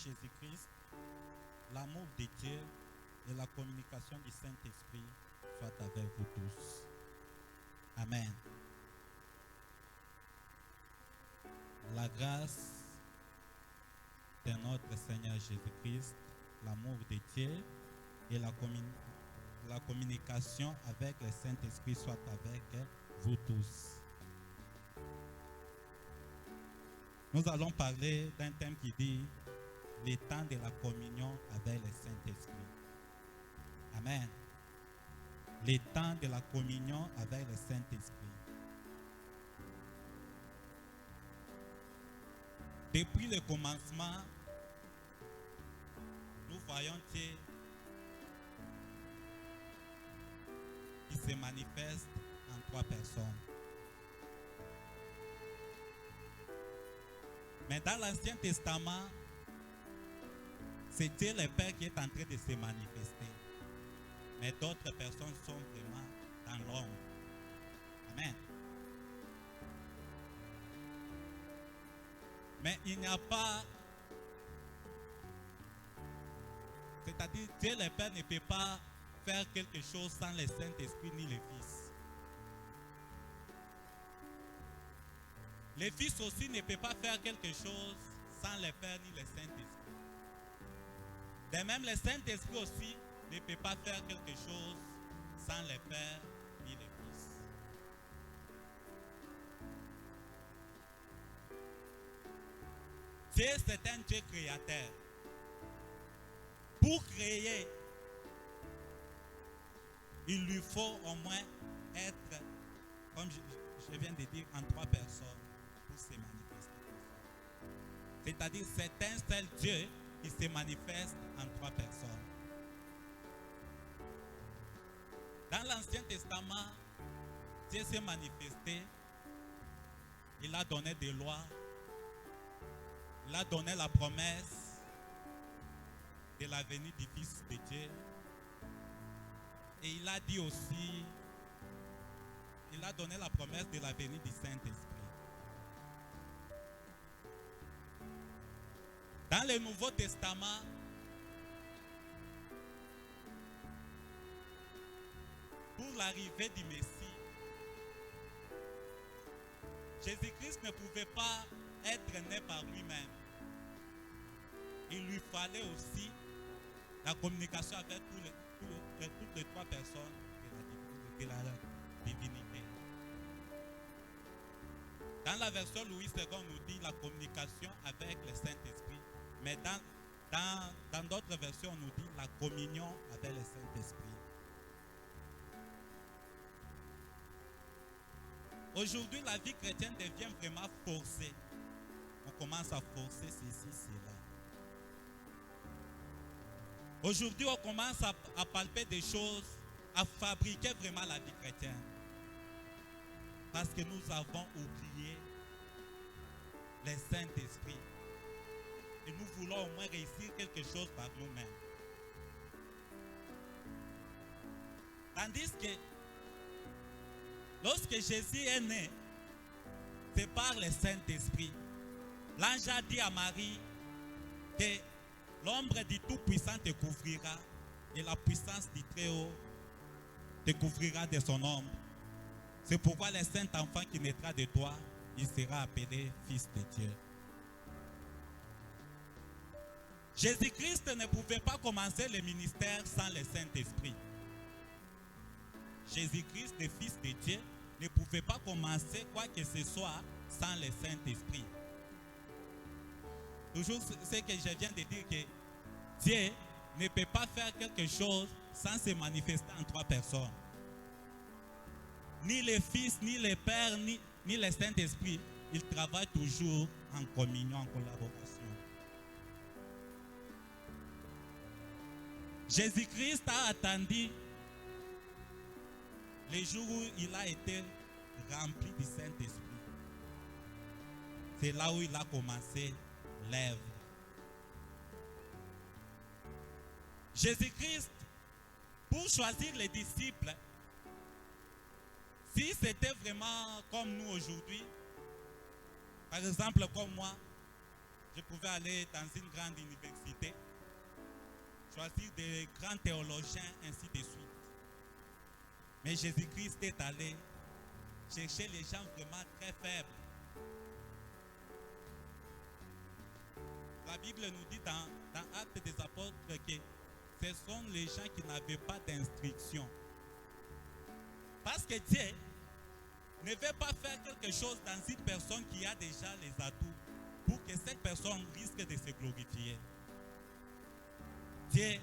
Jésus-Christ, l'amour de Dieu et la communication du Saint-Esprit soient avec vous tous. Amen. La grâce de notre Seigneur Jésus-Christ, l'amour de Dieu et la communication avec le Saint-Esprit soient avec vous tous. Nous allons parler d'un thème qui dit le temps de la communion avec le Saint-Esprit. Amen. Le temps de la communion avec le Saint-Esprit. Depuis le commencement, nous voyons Dieu qui se manifeste en trois personnes. Mais dans l'Ancien Testament, c'est Dieu le Père qui est en train de se manifester. Mais d'autres personnes sont vraiment dans l'ombre. Amen. Mais il n'y a pas, c'est-à-dire Dieu le Père ne peut pas faire quelque chose sans le Saint-Esprit ni le Fils. Le Fils aussi ne peut pas faire quelque chose sans le Père ni le Saint-Esprit. De même, le Saint-Esprit aussi ne peut pas faire quelque chose sans le Père ni le Fils. Dieu, c'est un Dieu créateur. Pour créer, il lui faut au moins être, comme je viens de dire, en trois personnes pour se manifester. C'est-à-dire, c'est un seul Dieu qui se manifeste en trois personnes. Dans l'Ancien Testament, Dieu s'est manifesté, il a donné des lois, il a donné la promesse de la venue du Fils de Dieu. Et il a dit aussi, il a donné la promesse de la venue du Saint-Esprit. Dans le Nouveau Testament, pour l'arrivée du Messie, Jésus-Christ ne pouvait pas être né par lui-même. Il lui fallait aussi la communication avec toutes les trois personnes de la divinité. Dans la version Louis II, on nous dit la communication avec le Saint-Esprit. Mais dans d'autres versions, on nous dit la communion avec le Saint-Esprit. Aujourd'hui, la vie chrétienne devient vraiment forcée. On commence à forcer ceci, cela. Aujourd'hui, on commence à palper des choses, à fabriquer vraiment la vie chrétienne. Parce que nous avons oublié le Saint-Esprit. Et nous voulons au moins réussir quelque chose par nous-mêmes. Tandis que lorsque Jésus est né, c'est par le Saint-Esprit. L'ange a dit à Marie que l'ombre du Tout-Puissant te couvrira et la puissance du Très-Haut te couvrira de son ombre. C'est pourquoi le Saint-Enfant qui naîtra de toi, il sera appelé Fils de Dieu. Jésus-Christ ne pouvait pas commencer le ministère sans le Saint-Esprit. Jésus-Christ, le Fils de Dieu, ne pouvait pas commencer quoi que ce soit sans le Saint-Esprit. Toujours ce que je viens de dire, que Dieu ne peut pas faire quelque chose sans se manifester en trois personnes. Ni le Fils, ni le Père, ni le Saint-Esprit, ils travaillent toujours en communion, en collaboration. Jésus-Christ a attendu le jour où il a été rempli du Saint-Esprit. C'est là où il a commencé l'œuvre. Jésus-Christ, pour choisir les disciples, si c'était vraiment comme nous aujourd'hui, par exemple comme moi, Je pouvais aller dans une grande université, choisir des grands théologiens, ainsi de suite. Mais Jésus-Christ est allé chercher les gens vraiment très faibles. La Bible nous dit dans Actes des Apôtres que ce sont les gens qui n'avaient pas d'instruction. Parce que Dieu ne veut pas faire quelque chose dans une personne qui a déjà les atouts pour que cette personne risque de se glorifier. Dieu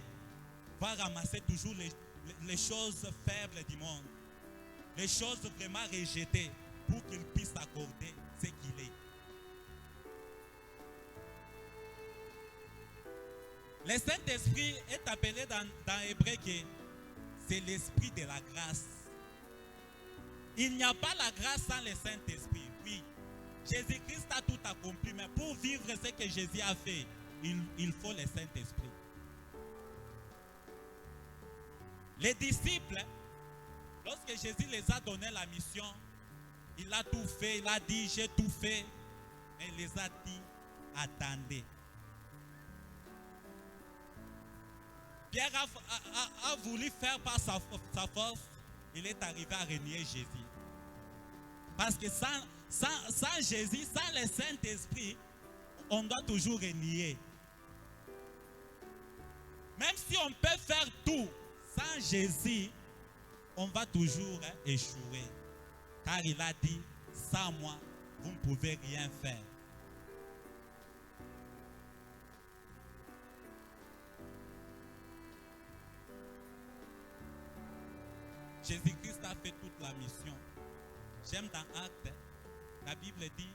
va ramasser toujours les choses faibles du monde, les choses vraiment rejetées pour qu'il puisse accorder ce qu'il est. Le Saint-Esprit est appelé dans Hébreu que c'est l'esprit de la grâce. Il n'y a pas la grâce sans le Saint-Esprit. Oui, Jésus-Christ a tout accompli, mais pour vivre ce que Jésus a fait, il faut le Saint-Esprit. Les disciples, lorsque Jésus les a donné la mission, il a tout fait, il a dit j'ai tout fait, mais il les a dit attendez. Pierre a voulu faire par sa force, il est arrivé à renier Jésus. Parce que sans Jésus, sans le Saint-Esprit, on doit toujours renier. Même si on peut faire tout sans Jésus, on va toujours échouer. Car il a dit, sans moi, vous ne pouvez rien faire. Jésus-Christ a fait toute la mission. J'aime dans Actes, la Bible dit,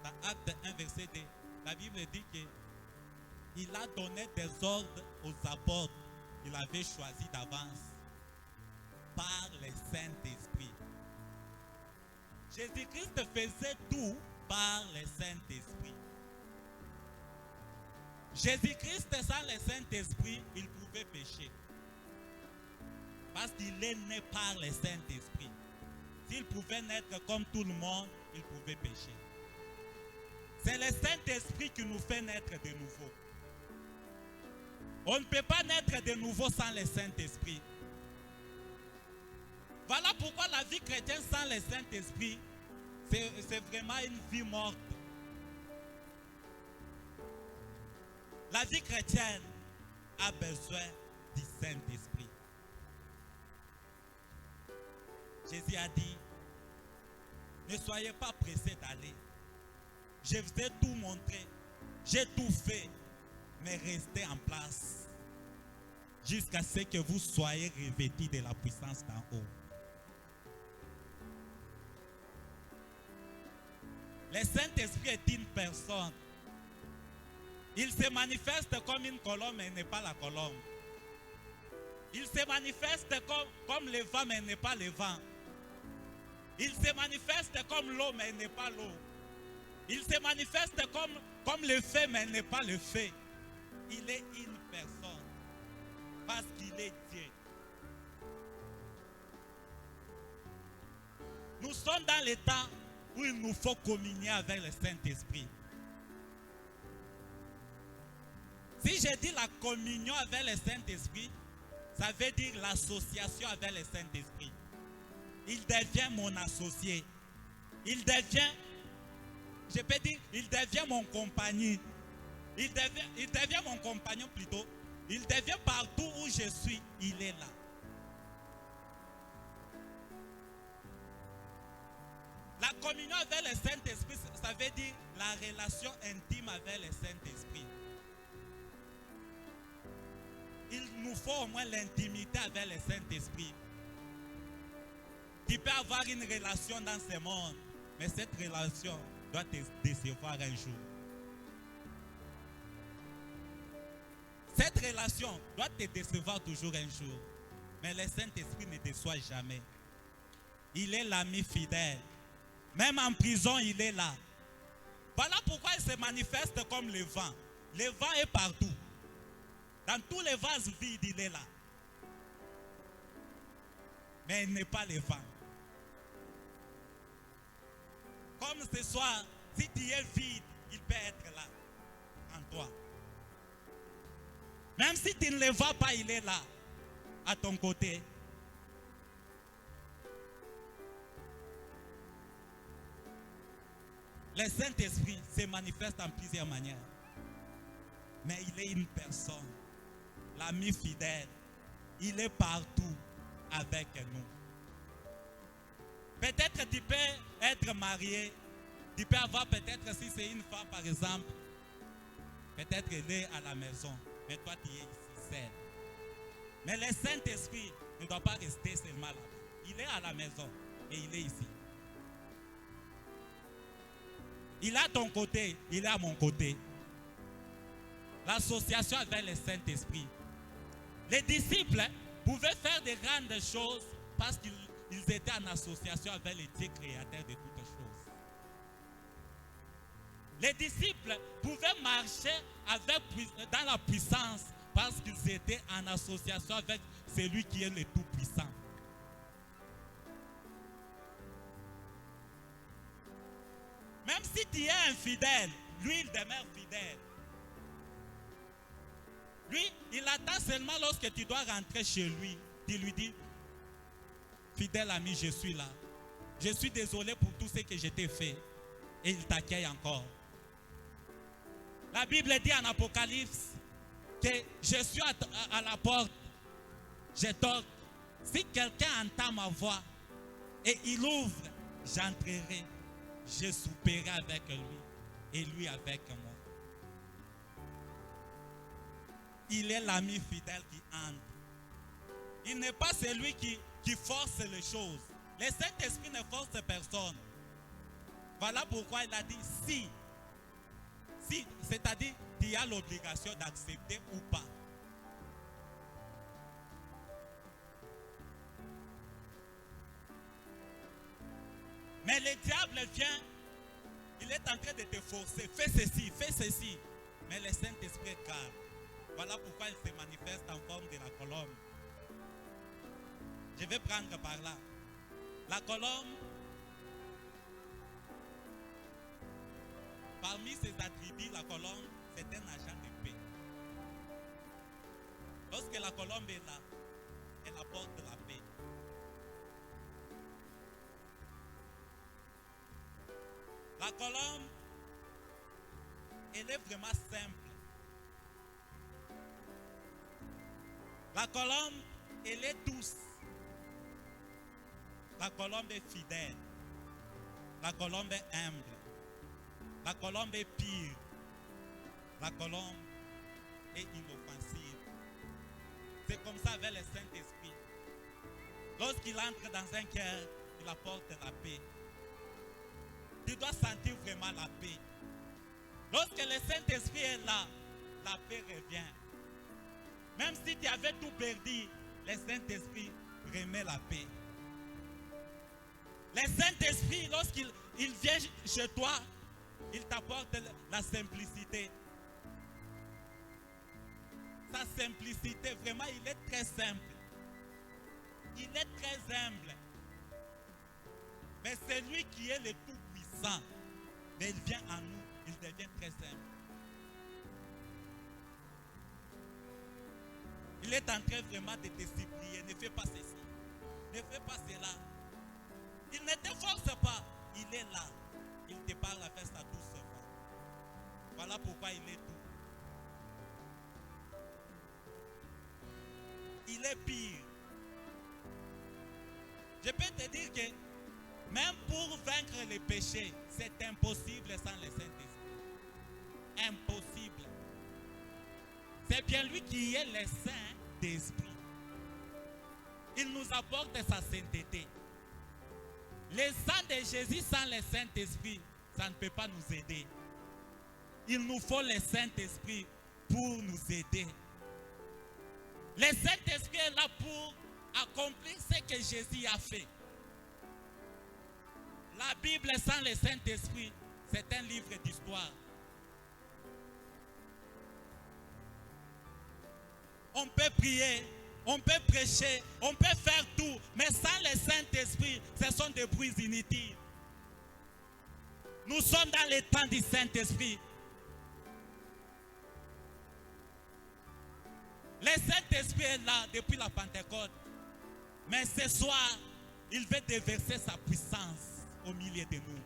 dans Actes 1, verset 2, la Bible dit qu'il a donné des ordres aux apôtres qu'il avait choisis d'avance par le Saint-Esprit. Jésus-Christ faisait tout par le Saint-Esprit. Jésus-Christ, sans le Saint-Esprit, il pouvait pécher. Parce qu'il est né par le Saint-Esprit. S'il pouvait naître comme tout le monde, il pouvait pécher. C'est le Saint-Esprit qui nous fait naître de nouveau. On ne peut pas naître de nouveau sans le Saint-Esprit. Voilà pourquoi la vie chrétienne sans le Saint-Esprit, c'est vraiment une vie morte. La vie chrétienne a besoin du Saint-Esprit. Jésus a dit, ne soyez pas pressés d'aller. Je vous ai tout montré, j'ai tout fait, mais restez en place jusqu'à ce que vous soyez revêtus de la puissance d'en haut. Le Saint-Esprit est une personne. Il se manifeste comme une colombe, mais n'est pas la colombe. Il se manifeste comme le vent, mais n'est pas le vent. Il se manifeste comme l'eau, mais n'est pas l'eau. Il se manifeste comme le feu, mais n'est pas le feu. Il est une personne. Parce qu'il est Dieu. Nous sommes dans le temps où il nous faut communier avec le Saint-Esprit. Si je dis la communion avec le Saint-Esprit, ça veut dire l'association avec le Saint-Esprit. Il devient mon associé. Il devient, je peux dire, il devient mon compagnon. Il devient mon compagnon plutôt. Il devient partout où je suis, il est là. La communion avec le Saint-Esprit, ça veut dire la relation intime avec le Saint-Esprit. Il nous faut au moins l'intimité avec le Saint-Esprit. Tu peux avoir une relation dans ce monde, mais cette relation doit te décevoir un jour. Cette relation doit te décevoir toujours un jour. Mais le Saint-Esprit ne déçoit jamais. Il est l'ami fidèle. Même en prison, il est là. Voilà pourquoi il se manifeste comme le vent. Le vent est partout. Dans tous les vases vides, il est là. Mais il n'est pas le vent. Comme ce soir, si tu es vide, il peut être là. toi. Même si tu ne le vois pas, il est là, à ton côté. Le Saint-Esprit se manifeste en plusieurs manières. Mais il est une personne, l'ami fidèle. Il est partout avec nous. Peut-être tu peux être marié, tu peux avoir peut-être, si c'est une femme par exemple, peut-être elle est à la maison, mais toi tu es ici seul. Mais le Saint-Esprit ne doit pas rester seulement là. Il est à la maison et il est ici. Il est à ton côté, il est à mon côté. L'association avec le Saint-Esprit. Les disciples pouvaient faire de grandes choses parce qu'ils étaient en association avec le Dieu créateur de toutes choses. Les disciples pouvaient marcher dans la puissance parce qu'ils étaient en association avec celui qui est le Tout-Puissant. Même si tu es infidèle, lui il demeure fidèle. Lui, il attend seulement lorsque tu dois rentrer chez lui. Tu lui dis, fidèle ami, je suis là. Je suis désolé pour tout ce que je t'ai fait. Et il t'accueille encore. La Bible dit en Apocalypse que je suis à la porte. Je toque. Si quelqu'un entend ma voix et il ouvre, j'entrerai. Je souperai avec lui et lui avec moi. Il est l'ami fidèle qui entre. Il n'est pas celui qui force les choses. Le Saint-Esprit ne force personne. Voilà pourquoi il a dit si, c'est-à-dire tu as l'obligation d'accepter ou pas. Mais le diable vient, il est en train de te forcer. Fais ceci, fais ceci. Mais le Saint-Esprit est calme. Voilà pourquoi il se manifeste en forme de la colombe. Je vais prendre par là. La colombe, parmi ses attributs, la colombe, c'est un agent de paix. Lorsque la colombe est là, elle apporte la paix. La colombe, elle est vraiment simple. La colombe, elle est douce. La colombe est fidèle. La colombe est humble. La colombe est pure. La colombe est inoffensive. C'est comme ça avec le Saint-Esprit. Lorsqu'il entre dans un cœur, il apporte la paix. Tu dois sentir vraiment la paix. Lorsque le Saint-Esprit est là, la paix revient. Même si tu avais tout perdu, le Saint-Esprit remet la paix. Le Saint-Esprit, lorsqu'il vient chez toi, il t'apporte la simplicité. Sa simplicité, vraiment, il est très simple. Il est très humble. Mais c'est lui qui est le Tout-Puissant. Mais il vient en nous, il devient très simple. Il est en train vraiment de te supplier. Ne fais pas ceci. Ne fais pas cela. Il ne te force pas. Il est là. Il te parle avec sa douce voix. Voilà pourquoi il est tout. Il est pire. Je peux te dire que même pour vaincre les péchés, c'est impossible sans le Saint-Esprit. Impossible. C'est bien lui qui est le Saint-Esprit. Il nous apporte sa sainteté. Le sang de Jésus sans le Saint-Esprit, ça ne peut pas nous aider. Il nous faut le Saint-Esprit pour nous aider. Le Saint-Esprit est là pour accomplir ce que Jésus a fait. La Bible sans le Saint-Esprit, c'est un livre d'histoire. On peut prier, on peut prêcher, on peut faire tout, mais sans le Saint-Esprit, ce sont des bruits inutiles. Nous sommes dans le temps du Saint-Esprit. Le Saint-Esprit est là depuis la Pentecôte. Mais ce soir, il veut déverser sa puissance au milieu de nous.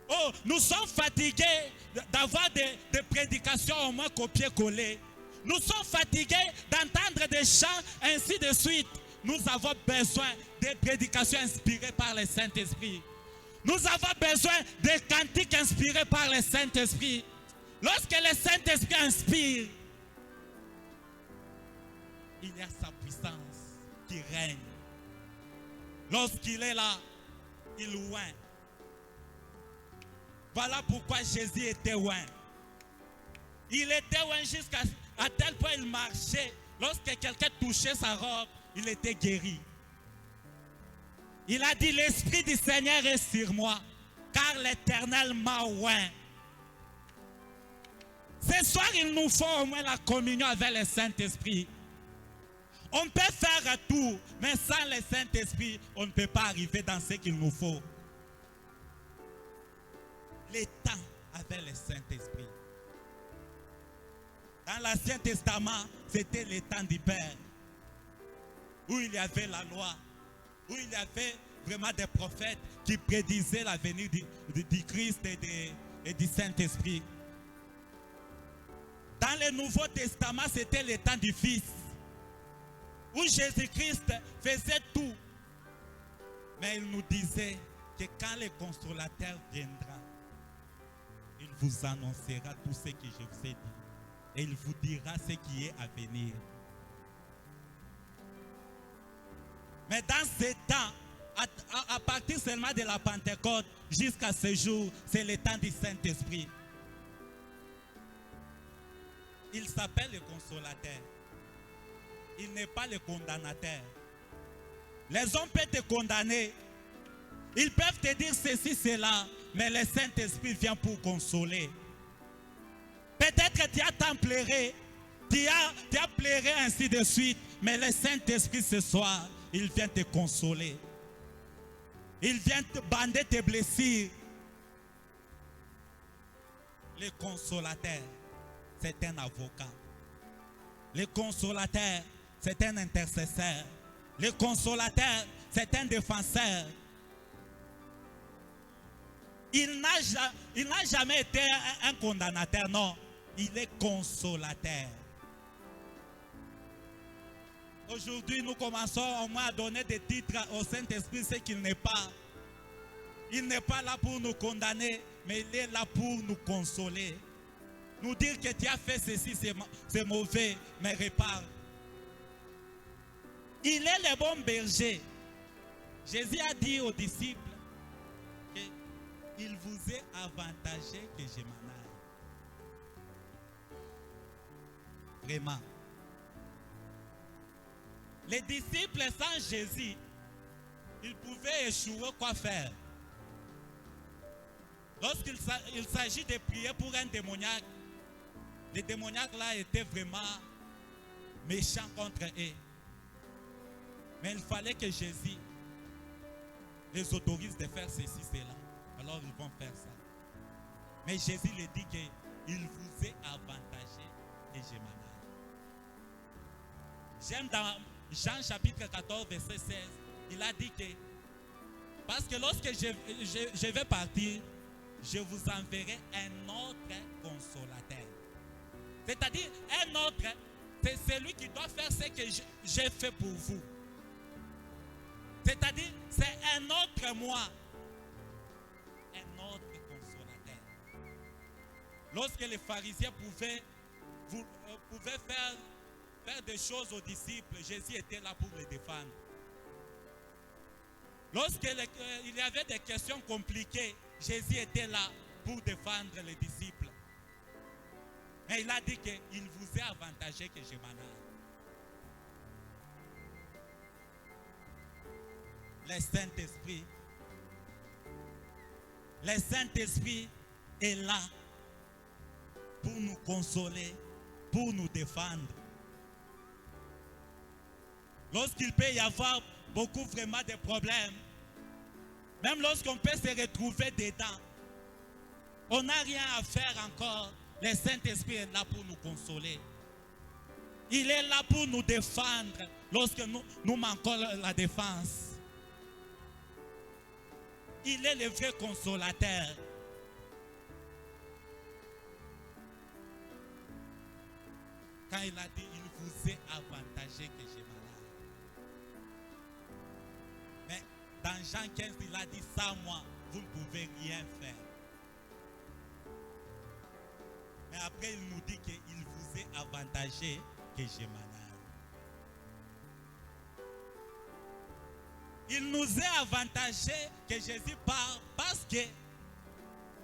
Oh, nous sommes fatigués d'avoir des prédications au moins copier-coller. Nous sommes fatigués d'entendre des chants, ainsi de suite. Nous avons besoin de prédications inspirées par le Saint-Esprit. Nous avons besoin de cantiques inspirés par le Saint-Esprit. Lorsque le Saint-Esprit inspire, il y a sa puissance qui règne. Lorsqu'il est là, il oint. Voilà pourquoi Jésus était oint. Il était oint jusqu'à tel point il marchait. Lorsque quelqu'un touchait sa robe, il était guéri. Il a dit, l'Esprit du Seigneur est sur moi, car l'Éternel m'a oint. Ce soir, il nous faut au moins la communion avec le Saint-Esprit. On peut faire tout, mais sans le Saint-Esprit, on ne peut pas arriver dans ce qu'il nous faut. Les temps avec le Saint-Esprit. Dans l'Ancien Testament, c'était les temps du Père, où il y avait la loi, où il y avait vraiment des prophètes qui prédisaient l'avenir du Christ et du Saint-Esprit. Dans le Nouveau Testament, c'était le temps du Fils, où Jésus-Christ faisait tout. Mais il nous disait que quand le Consolateur viendra, il vous annoncera tout ce que je vous ai dit. Et il vous dira ce qui est à venir. Mais dans ces temps, à partir seulement de la Pentecôte jusqu'à ce jour, c'est le temps du Saint-Esprit. Il s'appelle le Consolateur. Il n'est pas le condamnateur. Les hommes peuvent te condamner. Ils peuvent te dire ceci, cela, mais le Saint-Esprit vient pour consoler. Peut-être que tu as tant pleuré, tu as pleuré ainsi de suite, mais le Saint-Esprit ce soir, il vient te consoler. Il vient te bander tes blessures. Le consolateur, c'est un avocat. Le consolateur, c'est un intercesseur. Le consolateur, c'est un défenseur. Il n'a jamais été un condamnateur, non. Il est consolateur. Aujourd'hui, nous commençons au moins à donner des titres au Saint-Esprit, ce qu'il n'est pas. Il n'est pas là pour nous condamner, mais il est là pour nous consoler. Nous dire que tu as fait ceci, c'est mauvais, mais répare. Il est le bon berger. Jésus a dit aux disciples qu'il vous est avantagé que je m'en aille. Vraiment. Les disciples sans Jésus, ils pouvaient échouer, quoi faire? Lorsqu'il s'agit de prier pour un démoniaque, les démoniaques là étaient vraiment méchants contre eux. Mais il fallait que Jésus les autorise de faire ceci, cela. Alors ils vont faire ça. Mais Jésus leur dit qu'il vous est avantagé et je m'en aille. J'aime dans Jean chapitre 14, verset 16, il a dit que parce que lorsque je vais partir, je vous enverrai un autre consolateur. C'est-à-dire un autre, c'est celui qui doit faire ce que j'ai fait pour vous. C'est-à-dire c'est un autre moi. Un autre consolateur. Lorsque les pharisiens pouvaient faire des choses aux disciples, Jésus était là pour les défendre. Lorsqu'il y avait des questions compliquées, Jésus était là pour défendre les disciples. Mais il a dit qu'il vous est avantagé que je m'en aille. Le Saint-Esprit. Le Saint-Esprit est là pour nous consoler, pour nous défendre. Lorsqu'il peut y avoir beaucoup vraiment de problèmes, même lorsqu'on peut se retrouver dedans, on n'a rien à faire encore. Le Saint-Esprit est là pour nous consoler. Il est là pour nous défendre lorsque nous manquons la défense. Il est le vrai consolateur. Quand il a dit, il vous est avantagé que j'ai malade. Mais dans Jean 15, il a dit, sans moi, vous ne pouvez rien faire. Mais après, il nous dit qu'il vous est avantagé que j'ai malade. Il nous est avantagé que Jésus parle parce que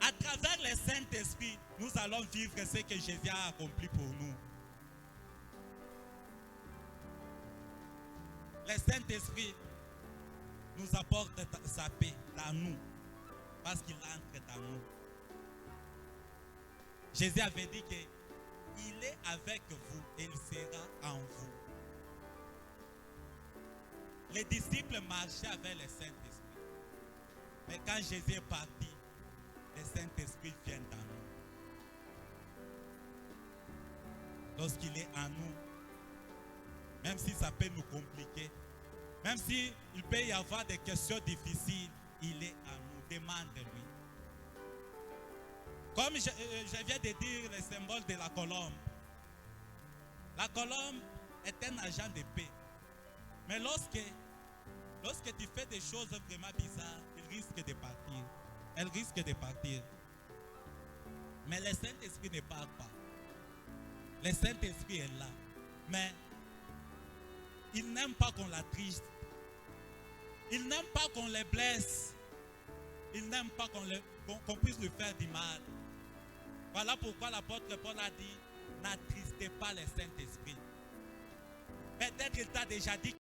à travers le Saint-Esprit, nous allons vivre ce que Jésus a accompli pour nous. Le Saint-Esprit nous apporte sa paix dans nous parce qu'il entre dans nous. Jésus avait dit qu'il est avec vous et il sera en vous. Les disciples marchaient avec le Saint-Esprit. Mais quand Jésus est parti, le Saint-Esprit vient dans nous. Lorsqu'il est en nous, même si ça peut nous compliquer, même s'il peut y avoir des questions difficiles, il est en nous. Demande-lui. Comme je viens de dire le symbole de la colombe. La colombe est un agent de paix. Mais lorsque tu fais des choses vraiment bizarres, il risque de partir. Elle risque de partir. Mais le Saint-Esprit ne part pas. Le Saint-Esprit est là. Mais il n'aime pas qu'on la triste. Il n'aime pas qu'on les blesse. Il n'aime pas qu'on puisse lui faire du mal. Voilà pourquoi l'apôtre Paul a dit, n'attristez pas le Saint-Esprit. Peut-être qu'il t'a déjà dit